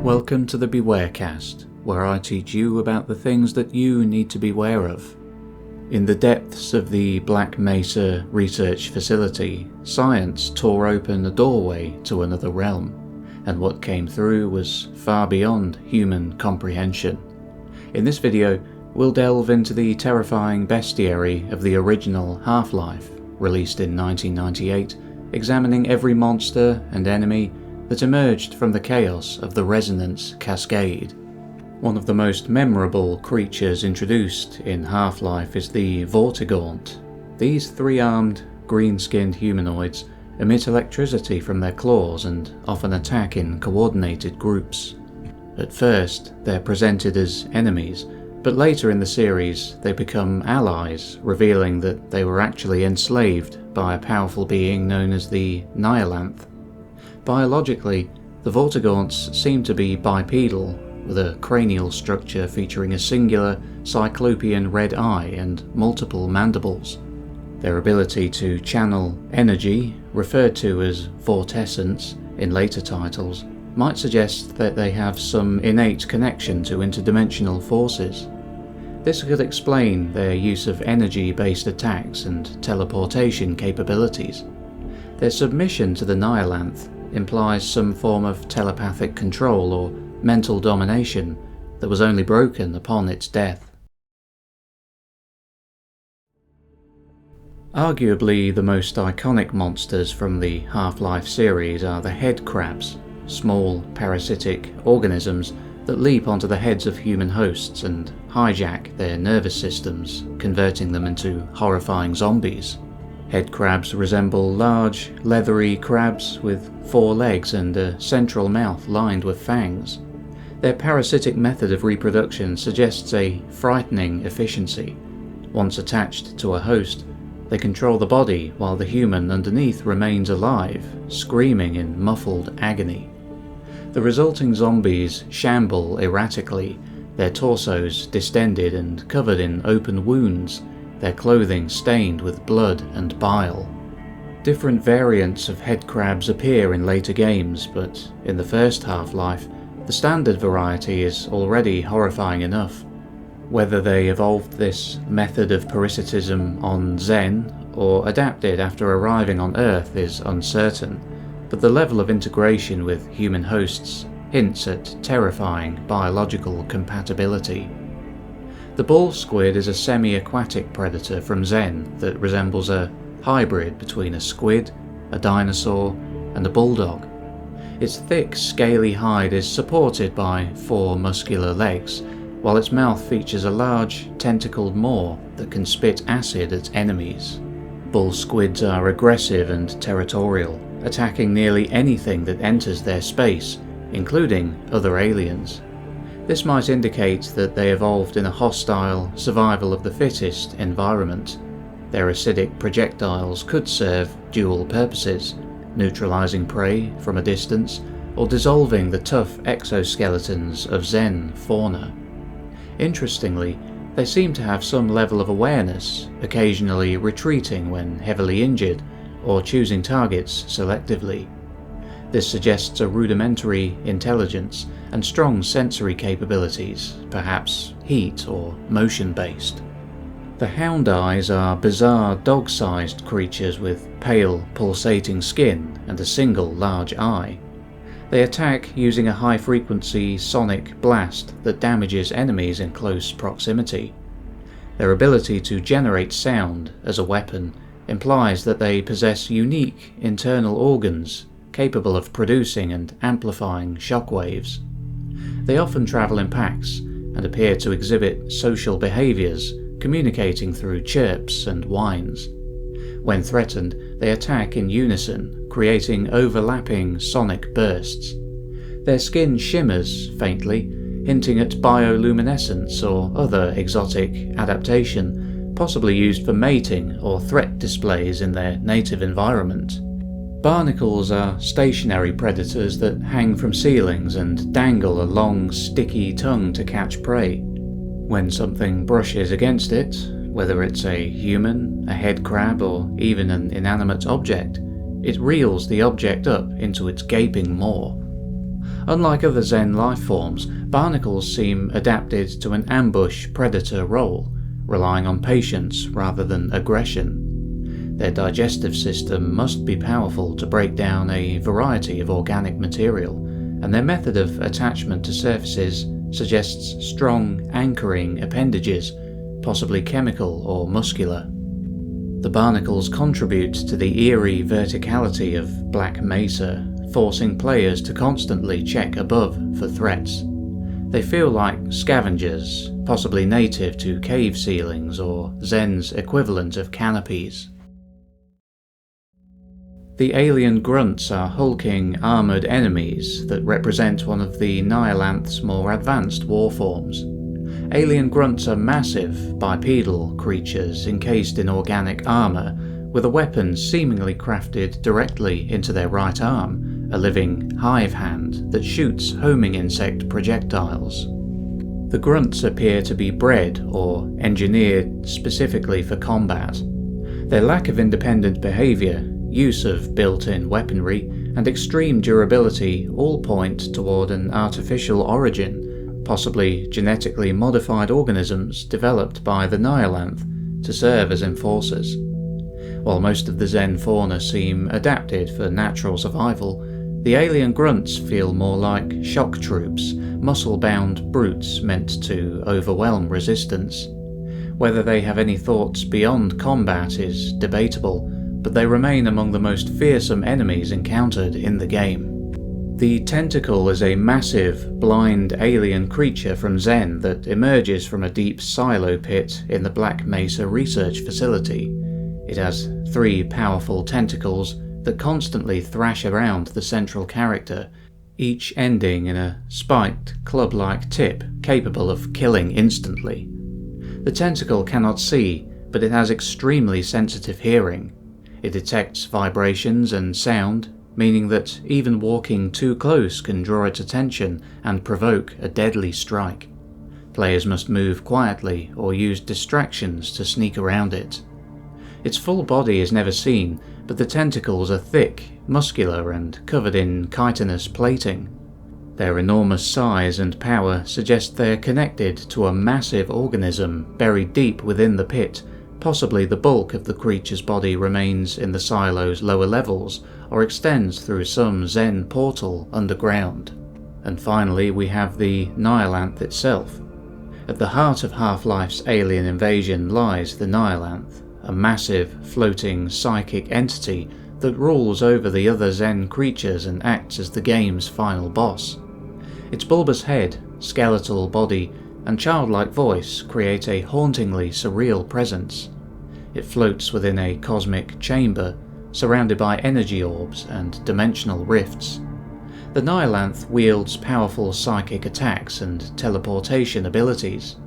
Welcome to the Bewarecast, where I teach you about the things that you need to beware of. In the depths of the Black Mesa Research Facility, science tore open a doorway to another realm, and what came through was far beyond human comprehension. In this video, we'll delve into the terrifying bestiary of the original Half-Life, released in 1998, examining every monster and enemy that emerged from the chaos of the Resonance Cascade. One of the most memorable creatures introduced in Half-Life is the Vortigaunt. These three-armed, green-skinned humanoids emit electricity from their claws and often attack in coordinated groups. At first, they're presented as enemies, but later in the series they become allies, revealing that they were actually enslaved by a powerful being known as the Nihilanth. Biologically, the Vortigaunts seem to be bipedal, with a cranial structure featuring a singular cyclopean red eye and multiple mandibles. Their ability to channel energy, referred to as vortessence in later titles, might suggest that they have some innate connection to interdimensional forces. This could explain their use of energy-based attacks and teleportation capabilities. Their submission to the Nihilanth implies some form of telepathic control or mental domination that was only broken upon its death. Arguably the most iconic monsters from the Half-Life series are the head crabs, small parasitic organisms that leap onto the heads of human hosts and hijack their nervous systems, converting them into horrifying zombies. Head crabs resemble large, leathery crabs with 4 legs and a central mouth lined with fangs. Their parasitic method of reproduction suggests a frightening efficiency. Once attached to a host, they control the body while the human underneath remains alive, screaming in muffled agony. The resulting zombies shamble erratically, their torsos distended and covered in open wounds, their clothing stained with blood and bile. Different variants of head crabs appear in later games, but in the first Half-Life, the standard variety is already horrifying enough. Whether they evolved this method of parasitism on Xen or adapted after arriving on Earth is uncertain, but the level of integration with human hosts hints at terrifying biological compatibility. The bull squid is a semi-aquatic predator from Xen that resembles a hybrid between a squid, a dinosaur, and a bulldog. Its thick, scaly hide is supported by 4 muscular legs, while its mouth features a large, tentacled maw that can spit acid at enemies. Bull squids are aggressive and territorial, attacking nearly anything that enters their space, including other aliens. This might indicate that they evolved in a hostile, survival-of-the-fittest environment. Their acidic projectiles could serve dual purposes, neutralizing prey from a distance or dissolving the tough exoskeletons of Xen fauna. Interestingly, they seem to have some level of awareness, occasionally retreating when heavily injured or choosing targets selectively. This suggests a rudimentary intelligence and strong sensory capabilities, perhaps heat or motion-based. The hound eyes are bizarre dog-sized creatures with pale, pulsating skin and a single large eye. They attack using a high-frequency sonic blast that damages enemies in close proximity. Their ability to generate sound as a weapon implies that they possess unique internal organs capable of producing and amplifying shockwaves. They often travel in packs and appear to exhibit social behaviors, communicating through chirps and whines. When threatened, they attack in unison, creating overlapping sonic bursts. Their skin shimmers faintly, hinting at bioluminescence or other exotic adaptation, possibly used for mating or threat displays in their native environment. Barnacles are stationary predators that hang from ceilings and dangle a long, sticky tongue to catch prey. When something brushes against it, whether it's a human, a head crab, or even an inanimate object, it reels the object up into its gaping maw. Unlike other Zen life forms, barnacles seem adapted to an ambush predator role, relying on patience rather than aggression. Their digestive system must be powerful to break down a variety of organic material, and their method of attachment to surfaces suggests strong, anchoring appendages, possibly chemical or muscular. The barnacles contribute to the eerie verticality of Black Mesa, forcing players to constantly check above for threats. They feel like scavengers, possibly native to cave ceilings or Zen's equivalent of canopies. The alien grunts are hulking, armoured enemies that represent one of the Nihilanth's more advanced war forms. Alien grunts are massive, bipedal creatures encased in organic armour, with a weapon seemingly crafted directly into their right arm, a living hive hand that shoots homing insect projectiles. The grunts appear to be bred or engineered specifically for combat. Their lack of independent behaviour, use of built-in weaponry, and extreme durability all point toward an artificial origin, possibly genetically modified organisms developed by the Nihilanth to serve as enforcers. While most of the Zen fauna seem adapted for natural survival, the alien grunts feel more like shock troops, muscle-bound brutes meant to overwhelm resistance. Whether they have any thoughts beyond combat is debatable, but they remain among the most fearsome enemies encountered in the game. The tentacle is a massive, blind alien creature from Zen that emerges from a deep silo pit in the Black Mesa research facility. It has 3 powerful tentacles that constantly thrash around the central character, each ending in a spiked, club-like tip capable of killing instantly. The tentacle cannot see, but it has extremely sensitive hearing. It detects vibrations and sound, meaning that even walking too close can draw its attention and provoke a deadly strike. Players must move quietly or use distractions to sneak around it. Its full body is never seen, but the tentacles are thick, muscular, and covered in chitinous plating. Their enormous size and power suggest they are connected to a massive organism buried deep within the pit. Possibly the bulk of the creature's body remains in the silo's lower levels or extends through some Zen portal underground. And finally we have the Nihilanth itself. At the heart of Half-Life's alien invasion lies the Nihilanth, a massive, floating psychic entity that rules over the other Zen creatures and acts as the game's final boss. Its bulbous head, skeletal body, and childlike voice create a hauntingly surreal presence. It floats within a cosmic chamber, surrounded by energy orbs and dimensional rifts. The Nihilanth wields powerful psychic attacks and teleportation abilities.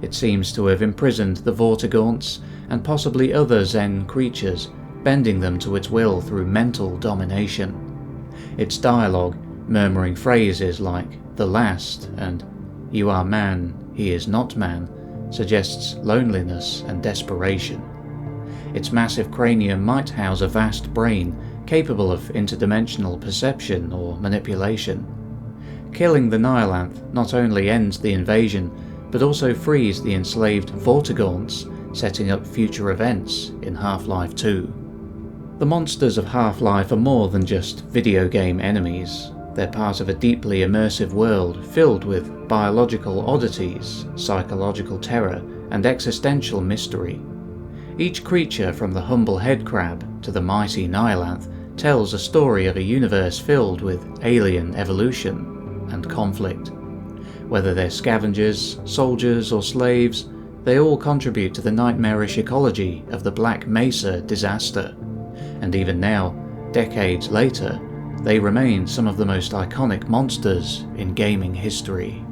It seems to have imprisoned the Vortigaunts and possibly other Zen creatures, bending them to its will through mental domination. Its dialogue, murmuring phrases like "the last" and "you are man, he is not man," suggests loneliness and desperation. Its massive cranium might house a vast brain capable of interdimensional perception or manipulation. Killing the Nihilanth not only ends the invasion, but also frees the enslaved Vortigaunts, setting up future events in Half-Life 2. The monsters of Half-Life are more than just video game enemies. They're part of a deeply immersive world filled with biological oddities, psychological terror, and existential mystery. Each creature, from the humble headcrab to the mighty Nihilanth, tells a story of a universe filled with alien evolution and conflict. Whether they're scavengers, soldiers, or slaves, they all contribute to the nightmarish ecology of the Black Mesa disaster. And even now, decades later, they remain some of the most iconic monsters in gaming history.